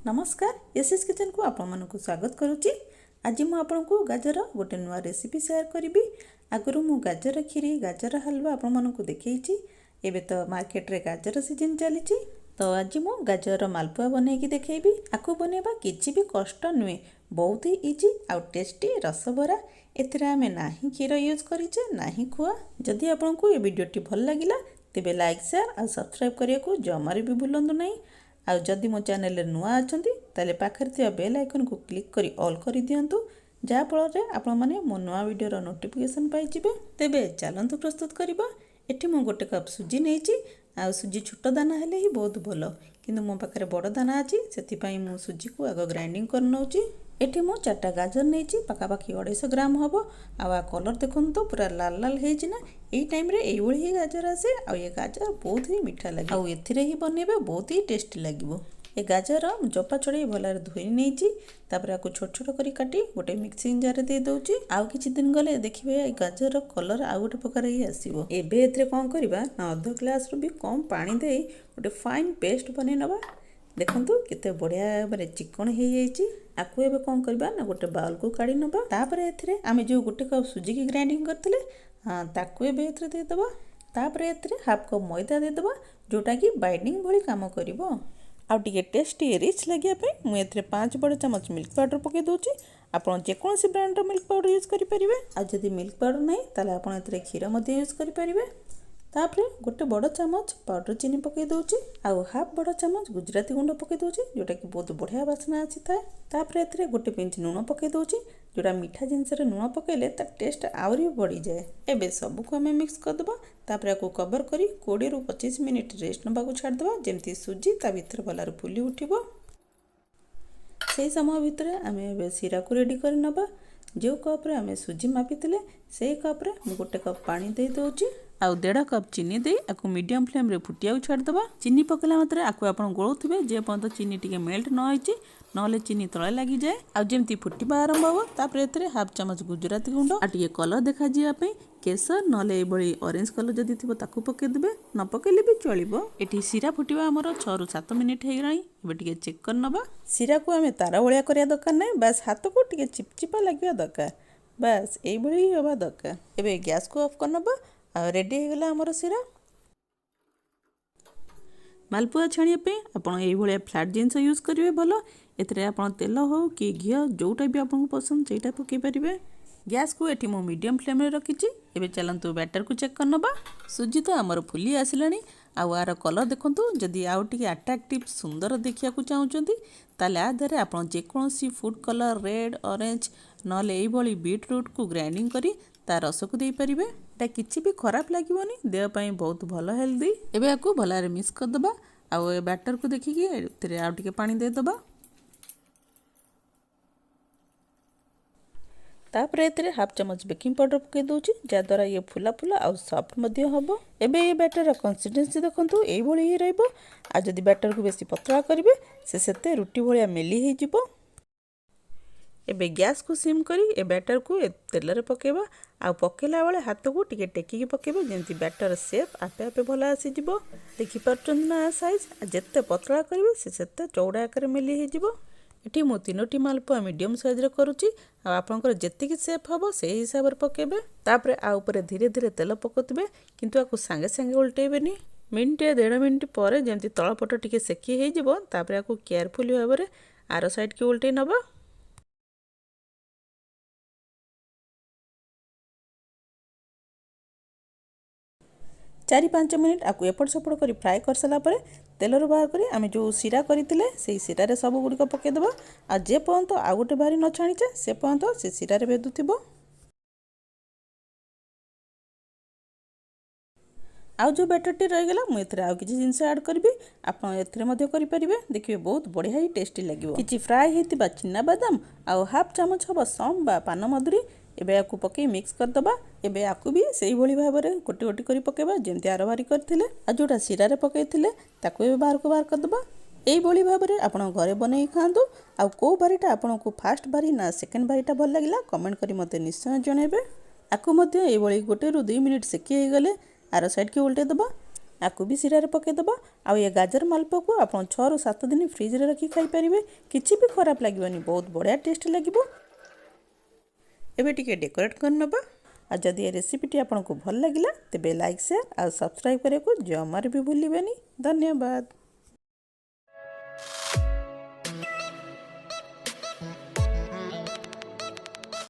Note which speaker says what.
Speaker 1: नमस्कार SS kitchen को आपण मानक स्वागत करुच्ची। आज मु आपको गाजर गोटे नुआ रेसिपी शेयर करी। आगु मु गाजर खीरी गाजर हलवा आपण मानक देखी। एबे तो मार्केट रे गाजर सीजन चली तो आज मु गाजर मालपुआ बनईकी देखी। आपको बनवा किसी भी कष्ट नुहे, बहुत ही इजी आउ टेस्टी रसभरा। एथिरे आमे नाही क्षीर यूज करिचे नाही खुआ। जदि आपको ये वीडियोटी भल लगिला तेबे लाइक शेयर और सब्सक्राइब करिया को जमारे भी भूलंतु नहीं। आउ जदि मो चैनल नुआ अच्छा ताले पाखरे थिबा बेल आइकन को क्लिक करी ऑल कर दियंतु, जहा फल रे आपण माने मो नुआ वीडियोर नोटिफिकेशन पाई जिवे। तेबे चलंतु प्रस्तुत करिबा। एठी मो गोटे कप सुजी नेछि। आ सुजी छोट दाना हेले ही बहुत भलो, किंतु मो पाखरे बड़ दाना अछि, सेति पई मो सुजी को आगो ग्राइंडिंग कर नउछि। एठी मो 4टा गाजर नेछि, पाखापाखि 250 ग्राम हबो। आ कलर देखन तो पूरा लाल लाल हेछि ना। एई टाइम रे एई ओळी ही गाजर आसे। आ ये गाजर बहुत ही मीठा लागे। आ एथिरे ही बनेबे बहुत ही टेस्टी लागिवो। ए गाजर चोपा छड़े भलरे धोई नेछि। तापर आको छोट छोट करी काटी गोटे मिक्सिंग जार दे दउछि। आउ किछि दिन गले देखिबे ए गाजर कलर आउ गोटे प्रकार ही आसीबो। एबे एथिरे कोन करबा ना आधा ग्लास रो भी कम पानी देई गोटे फाइन पेस्ट बनै नबा। देखंतु केते बढ़िया माने चिकन हे जाइछि। आकु एबे कोन करबा ना गोटे बाउल को काढी नबा। तापर एथिरे आमे जो गोटे कप सुजी की ग्राइंडिंग करथले ताकु एबे एथिरे दे दबा। तापर एथिरे हाफ कप मैदा दे दबा, जोटा की बाइंडिंग भली काम करिवो। आउ टिके टेस्टी रिच लगिया पे मु एथिरे 5 बड़ चमच मिल्क पाउडर पके दोछि। आपण जे कोनसी ब्रांड रो मिल्क पाउडर यूज करि परिबे। आ जदि मिल्क पाउडर नै ताले आपण एथिरे क्षीर मध्ये यूज करि परिबे। तापरे गोटे बड़ चमच पाउडर चीनी पके दोछि। आउ हाफ बड़ चमच गुजराती गुंड पके दोछि, जोटा की बहुत बढ़िया बासना आछि थाए। तापरे एथिरे गोटे पिंच लूण पके दोछि, जोटा मीठा जिंस रे लूण पकेले ता टेस्ट आउरी बढ़ी जाए। एबे सब को हमें मिक्स कर दबा। तापरे आको कवर करी 20 रु 25 मिनिट रेस्ट नबा को छाड़ दबा, जेमती सुजी ता भीतर भलार फुली उठिबो। सेही समय भितर आमे एबे सिरा को रेडी कर नबा। जो कप रे आमे सुजी मापितले सेही कप रे मु गोटे कप पानी दे दोछि। आउ 1.5 कप चीनी दे आकु मीडियम फ्लेम रे फुटिया छाड़ दबा। चीनी पकेला मात्रे आकु आपण गोळुथिबे जे पंत चीनी टिके मेल्ट न होइछि, नले चीनी तळे लागि जाए। आ जेमती फुटिबा आरंभ हो तापर एथरे हाफ चमच गुजराती गुंड आ टिके कलर देखा जिया पे केसर नले एबळी ऑरेंज कलर जदी थिबो ताकु पके देबे, न पकेले भी चलिबो। एठी सिरा फुटिबा हमर 6 रु 7 मिनिट हे गराई। एबे टिके चेक कर नबा। सिरा को हमें तारा वळिया करिया दरकार नै, बस हाथ को टिके चिपचिपा लागिया दरकार, बस एई बळी होबा दरकार। एबे गैस को ऑफ कर नबा। आ रेडी हे गला हमर सिरा। मालपुआ छाणिया पे आपण एई भलिया फ्लैट जिंस यूज करिवे भलो। एथरे आपण तेल हो कि घी जोटा भी आपन पसंद सेटा पके परिबे। गैस को एठी मो मीडियम फ्लेम रे रखिछि। एबे चलंतु बैटर को चेक कर नबा। सुजी तो हमर फुली आसिलानी। आ आर कलर देखंतु, जदि आउ टिके अट्रैक्टिव सुंदर देखिया को चाहुचंती ताले आ धरे आपण जे कोनसी फूड कलर रेड ऑरेंज नले एई भली बीट रूट को ग्राइंडिंग करी ता रस को देई परिबे। एटा किछि भी खराब लागिवनी, देह पई बहुत भलो हेल्दी। एबे आकु भलारे मिक्स कर दबा। आउ ए बैटर को देखिकी एथिरे आउ टिके पानी दे दबा। तापर एथिरे हाफ चमच बेकिंग पाउडर पके दोछि, जा द्वारा ये फुला फुला आउ सॉफ्ट मध्ये हबो। एबे ये बैटर कंसिस्टेंसी देखंतु एई भली ही रहइबो। आ जदि बैटर को बेसी पतला करिवे से सेते रुटी भलिया मेली हे जिवो। एबे गैस को सिम करी ए बैटर को तेल रे पकेबा। आ पकेला वाले हाथ को टिके टेकी के पकेबे, जेंति बैटर शेप आपे आपे भला आसी जिवो। देखि परचंद ना साइज जेते पतला करिवे से सेते चौड़ा आकार मेली हे जिवो। एठी मो 3टी मालपुआ मीडियम साइज रे करूची। आ आपनकर जेति की शेप हबो सेही हिसाब रे पकेबे। तापरे आ ऊपर धीरे धीरे तेल पकतबे, किंतु आको संगे संगे उल्टेबेनी। मिनिट 1.5 मिनिट परे जेंति तळपट टिके सेकी हे जिवो, तापरे आको केयरफुली भाबरे आरो साइड के उल्टे नबा। 4-5 मिनिट आकु एपट सपट करी फ्राए कर सारा पर तेल रू बाहर करी आमे जो सिरा करथिले सेही सिरा रे सब गुडी को पके देबा। आ जे पर्यंत आ गोटे बारी न छाणीचे से पर्यंत से सिरा रे भेदुथिबो। आउ जो बैटर टी रही गला मु एथरे आउ किछि जिंस ऐड करबी। आपण एथरे मध्ये करि परिबे, देखिबे बहुत बढ़िया ही टेस्टी लागिवो। किछि फ्राई हेतिबा चिन्ना बादाम आउ हाफ चमच हबो सम बा पान मधुरी एबे आकु पके मिक्स कर दबा। एबे आकु भी सेही भली भाबरे गोटी गोटी करी पकेबा, जेमति आरो बारी करथिले। आ जोटा सिरा रे पकेथिले ताकु एबे बाहर कर दबा। एई भली भाबरे आपण घरे बनै खांतु। आ को बारीटा आपनको फर्स्ट बारी ना सेकंड बारीटा भल लागिला कमेंट करी मते निश्चय जणेबे। आकु मध्ये एई भली गोटे रु 2 मिनिट सेकी हे गले आरो साइड के उल्टे दबा। आपको भी सिरा पकईदेव। आउ ये गाजर मालपुआ आप 6 ରୁ 7 दिन फ्रिज रे रखी खाई पारिबे, किछि भी खराब लागबनी, बहुत बढ़िया टेस्ट लागिबो। एबे टिके डेकोरेट कर नबा। आ जदि ये रेसिपीटी आपको भल लगिला तेबे लाइक शेयर और सब्सक्राइब करने को जमार भी भूलिबेनी। धन्यवाद।